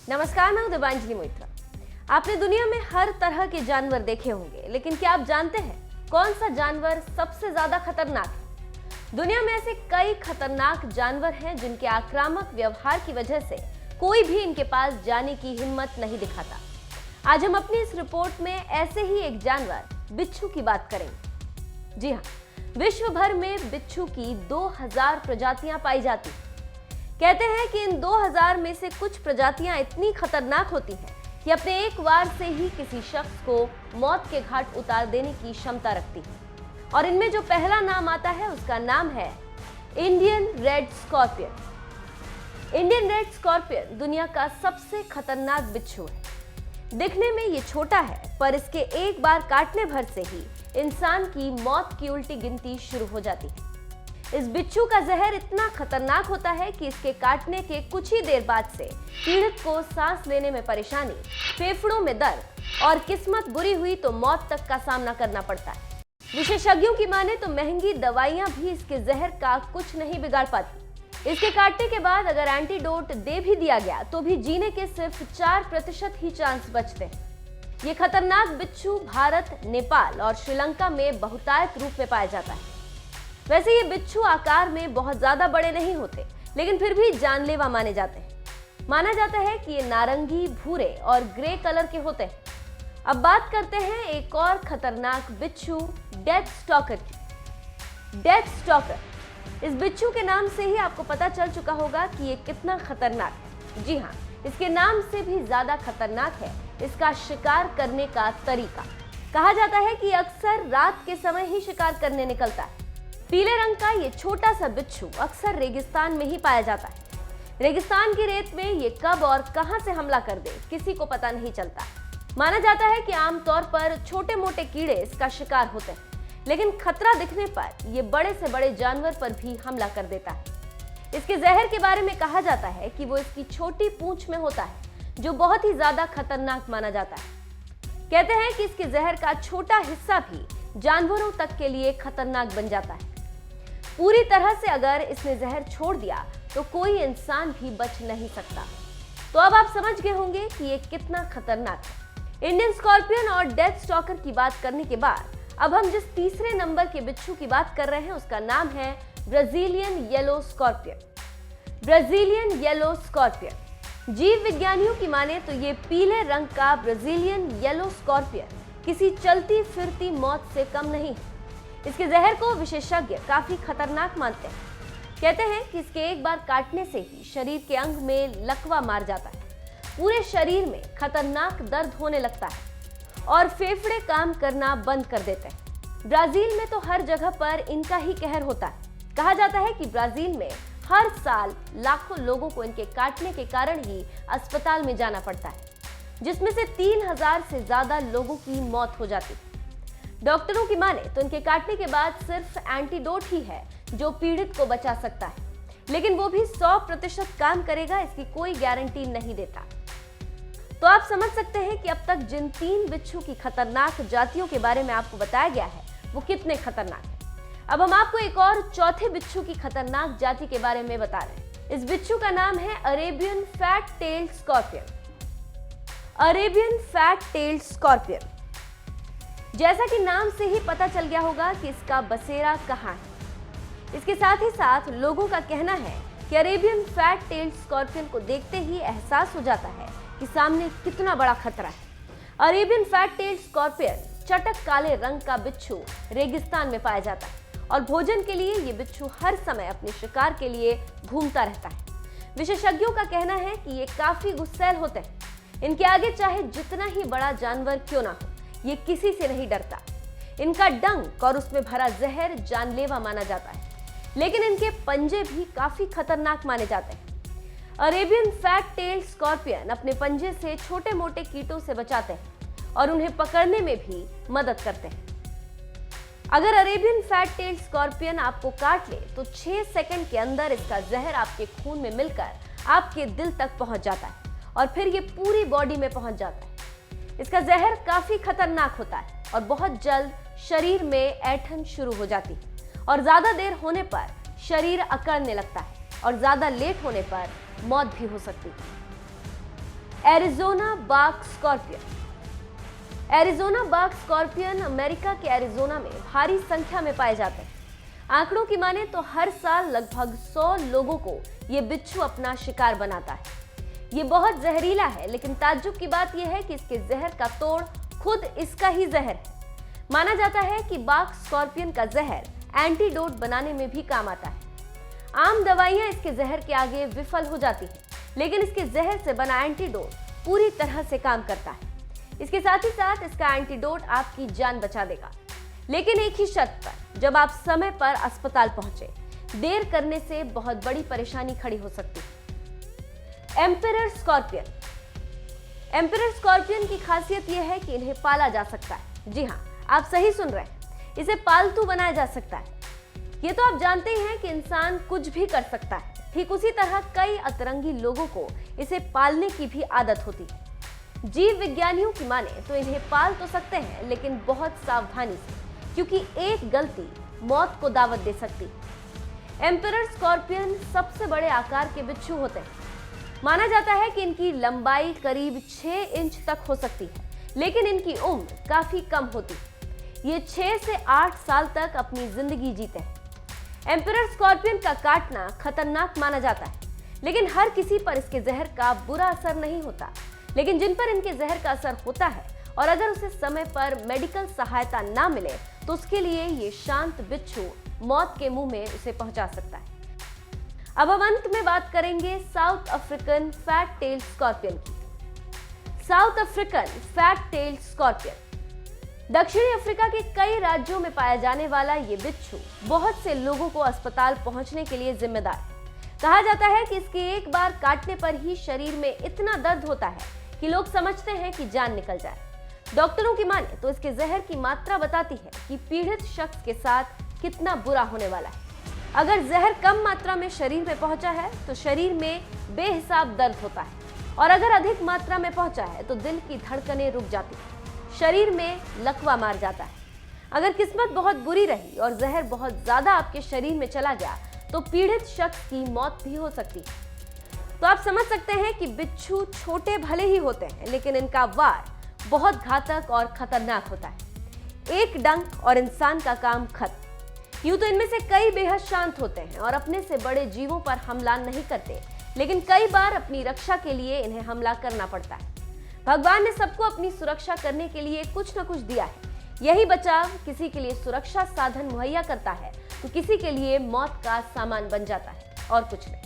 नमस्कार, मैं हूं दिव्यांजलि मोइत्रा। आपने दुनिया में हर तरह के जानवर देखे होंगे, लेकिन क्या आप जानते हैं कौन सा जानवर सबसे ज्यादा खतरनाक है? दुनिया में ऐसे कई खतरनाक जानवर हैं जिनके आक्रामक व्यवहार की वजह से कोई भी इनके पास जाने की हिम्मत नहीं दिखाता। आज हम अपनी इस रिपोर्ट में ऐसे ही एक जानवर बिच्छू की बात करेंगे। जी हाँ, विश्व भर में बिच्छू की 2000 प्रजातियां पाई जाती हैं। कहते हैं कि इन 2000 में से कुछ प्रजातियां इतनी खतरनाक होती हैं कि अपने एक वार से ही किसी शख्स को मौत के घाट उतार देने की क्षमता रखती है। और इनमें जो पहला नाम आता है उसका नाम है Indian red scorpion. Indian red scorpion दुनिया का सबसे खतरनाक बिच्छू है। दिखने में ये छोटा है, पर इसके एक बार काटने भर से ही इंसान की मौत की उल्टी गिनती शुरू हो जाती है। इस बिच्छू का जहर इतना खतरनाक होता है कि इसके काटने के कुछ ही देर बाद से पीड़ित को सांस लेने में परेशानी, फेफड़ों में दर्द और किस्मत बुरी हुई तो मौत तक का सामना करना पड़ता है। विशेषज्ञों की माने तो महंगी दवाइयां भी इसके जहर का कुछ नहीं बिगाड़ पाती। इसके काटने के बाद अगर एंटीडोट दे भी दिया गया तो भी जीने के सिर्फ 4% ही चांस बचते हैं। ये खतरनाक बिच्छू भारत, नेपाल और श्रीलंका में बहुतायत रूप में पाया जाता है। वैसे ये बिच्छू आकार में बहुत ज्यादा बड़े नहीं होते, लेकिन फिर भी जानलेवा माने जाते हैं। माना जाता है कि ये नारंगी, भूरे और ग्रे कलर के होते हैं। अब बात करते हैं एक और खतरनाक बिच्छू डेथ स्टॉकर की। डेथ स्टॉकर, इस बिच्छू के नाम से ही आपको पता चल चुका होगा कि ये कितना खतरनाक है। जी हाँ, इसके नाम से भी ज्यादा खतरनाक है इसका शिकार करने का तरीका। कहा जाता है कि अक्सर रात के समय ही शिकार करने निकलता है। पीले रंग का ये छोटा सा बिच्छू अक्सर रेगिस्तान में ही पाया जाता है। रेगिस्तान की रेत में ये कब और कहां से हमला कर दे किसी को पता नहीं चलता। माना जाता है कि आमतौर पर छोटे मोटे कीड़े इसका शिकार होते हैं, लेकिन खतरा दिखने पर यह बड़े से बड़े जानवर पर भी हमला कर देता है। इसके जहर के बारे में कहा जाता है कि वो इसकी छोटी पूंछ में होता है, जो बहुत ही ज्यादा खतरनाक माना जाता है। कहते हैं कि इसके जहर का छोटा हिस्सा भी जानवरों तक के लिए खतरनाक बन जाता है। पूरी तरह से अगर इसने जहर छोड़ दिया तो कोई इंसान भी बच नहीं सकता। तो अब आप समझ गए होंगे कि ये कितना खतरनाक है। इंडियन स्कॉर्पियन और डेथ स्टॉकर की बात करने के बाद अब हम जिस तीसरे नंबर के बिच्छू की बात कर रहे हैं उसका नाम है Brazilian yellow scorpion. Brazilian yellow scorpion, जीव विज्ञानियों की माने तो ये पीले रंग का ब्राजीलियन येलो स्कॉर्पियन किसी चलती फिरती मौत से कम नहीं है। इसके जहर को विशेषज्ञ काफी खतरनाक मानते हैं। कहते हैं कि इसके एक बार काटने से ही शरीर के अंग में लकवा मार जाता है, पूरे शरीर में खतरनाक दर्द होने लगता है और फेफड़े काम करना बंद कर देते हैं। ब्राजील में तो हर जगह पर इनका ही कहर होता है। कहा जाता है कि ब्राजील में हर साल लाखों लोगों को इनके काटने के कारण ही अस्पताल में जाना पड़ता है, जिसमें से 3000 से ज्यादा लोगों की मौत हो जाती है। डॉक्टरों की माने तो इनके काटने के बाद सिर्फ एंटीडोट ही है जो पीड़ित को बचा सकता है, लेकिन वो भी 100% काम करेगा इसकी कोई गारंटी नहीं देता। तो आप समझ सकते हैं कि अब तक जिन 3 बिच्छू की खतरनाक जातियों के बारे में आपको बताया गया है वो कितने खतरनाक है। अब हम आपको एक और चौथे बिच्छू की खतरनाक जाति के बारे में बता रहे हैं। इस बिच्छू का नाम है Arabian fat tailed scorpion. Arabian fat tailed scorpion, जैसा कि नाम से ही पता चल गया होगा कि इसका बसेरा कहाँ है। इसके साथ ही साथ लोगों का कहना है कि अरेबियन फैट टेल्ड स्कॉर्पियन को देखते ही एहसास हो जाता है कि सामने कितना बड़ा खतरा है। अरेबियन फैट टेल्ड स्कॉर्पियन चटक काले रंग का बिच्छू रेगिस्तान में पाया जाता है और भोजन के लिए ये बिच्छू हर समय अपने शिकार के लिए घूमता रहता है। विशेषज्ञों का कहना है कि ये काफी गुस्सैल होते हैं। इनके आगे चाहे जितना ही बड़ा जानवर क्यों ना हो, ये किसी से नहीं डरता। इनका डंक और उसमें भरा जहर जानलेवा माना जाता है, लेकिन इनके पंजे भी काफी खतरनाक माने जाते हैं। अरेबियन फैट टेल्ड स्कॉर्पियन अपने पंजे से छोटे मोटे कीटों से बचाते हैं और उन्हें पकड़ने में भी मदद करते हैं। अगर अरेबियन फैट टेल्ड स्कॉर्पियन आपको काट ले तो 6 सेकंड के अंदर इसका जहर आपके खून में मिलकर आपके दिल तक पहुंच जाता है और फिर ये पूरी बॉडी में पहुंच जाता है। इसका जहर काफी खतरनाक होता है और बहुत जल्द शरीर में ऐंठन शुरू हो जाती है और ज्यादा देर होने पर शरीर अकड़ने लगता है और ज्यादा लेट होने पर मौत भी हो सकती है। एरिजोना बाघ स्कॉर्पियन। एरिजोना बाघ स्कॉर्पियन अमेरिका के एरिजोना में भारी संख्या में पाए जाते हैं। आंकड़ों की माने तो हर साल लगभग 100 लोगों को ये बिच्छू अपना शिकार बनाता है। ये बहुत जहरीला है, लेकिन ताज्जुब की बात यह है कि इसके जहर का तोड़ खुद इसका ही जहर है। माना जाता है कि बाघ स्कॉर्पियन का जहर एंटीडोट बनाने में भी काम आता है। आम दवाइयां इसके जहर के आगे विफल हो जाती हैं, लेकिन इसके जहर से बना एंटीडोट पूरी तरह से काम करता है। इसके साथ ही साथ इसका एंटीडोट आपकी जान बचा देगा, लेकिन एक ही शर्त पर, जब आप समय पर अस्पताल पहुंचे। देर करने से बहुत बड़ी परेशानी खड़ी हो सकती है। Emperor scorpion. एम्परर स्कॉर्पियन की खासियत यह है कि इन्हें पाला जा सकता है। जी हाँ, आप सही सुन रहे हैं, इसे पालतू बनाया जा सकता है। ये तो आप जानते ही हैं कि इंसान कुछ भी कर सकता है, ठीक उसी तरह कई अतरंगी लोगों को इसे पालने की भी आदत होती है। जीव विज्ञानियों की माने तो इन्हें पाल तो सकते हैं, लेकिन बहुत सावधानी से, क्योंकि एक गलती मौत को दावत दे सकती है। एम्परर स्कॉर्पियन सबसे बड़े आकार के बिच्छू होते हैं। माना जाता है कि इनकी लंबाई करीब 6 इंच तक हो सकती है, लेकिन इनकी उम्र काफी कम होती है। ये 6 से 8 साल तक अपनी जिंदगी जीते हैं। एम्परर स्कॉर्पियन का काटना खतरनाक माना जाता है, लेकिन हर किसी पर इसके जहर का बुरा असर नहीं होता। लेकिन जिन पर इनके जहर का असर होता है और अगर उसे समय पर मेडिकल सहायता ना मिले तो उसके लिए ये शांत बिच्छू मौत के मुंह में उसे पहुंचा सकता है। अब हम अंत में बात करेंगे South African fat tail scorpion की। South African fat tail scorpion दक्षिणी अफ्रीका के कई राज्यों में पाया जाने वाला ये बिच्छू बहुत से लोगों को अस्पताल पहुंचने के लिए जिम्मेदार है। कहा जाता है कि इसके एक बार काटने पर ही शरीर में इतना दर्द होता है कि लोग समझते हैं कि जान निकल जाए। डॉक्टरों की माने तो इसके जहर की मात्रा बताती है कि पीड़ित शख्स के साथ कितना बुरा होने वाला है। अगर जहर कम मात्रा में शरीर में पहुंचा है तो शरीर में बेहिसाब दर्द होता है, और अगर अधिक मात्रा में पहुंचा है तो दिल की धड़कनें रुक जाती है, शरीर में लकवा मार जाता है। अगर किस्मत बहुत बुरी रही और जहर बहुत ज्यादा आपके शरीर में चला गया तो पीड़ित शख्स की मौत भी हो सकती है। तो आप समझ सकते हैं कि बिच्छू छोटे भले ही होते हैं, लेकिन इनका वार बहुत घातक और खतरनाक होता है। एक डंक और इंसान का काम खत्म। यूं तो इनमें से कई बेहद शांत होते हैं और अपने से बड़े जीवों पर हमला नहीं करते, लेकिन कई बार अपनी रक्षा के लिए इन्हें हमला करना पड़ता है। भगवान ने सबको अपनी सुरक्षा करने के लिए कुछ न कुछ दिया है। यही बचाव किसी के लिए सुरक्षा साधन मुहैया करता है तो किसी के लिए मौत का सामान बन जाता है, और कुछ नहीं।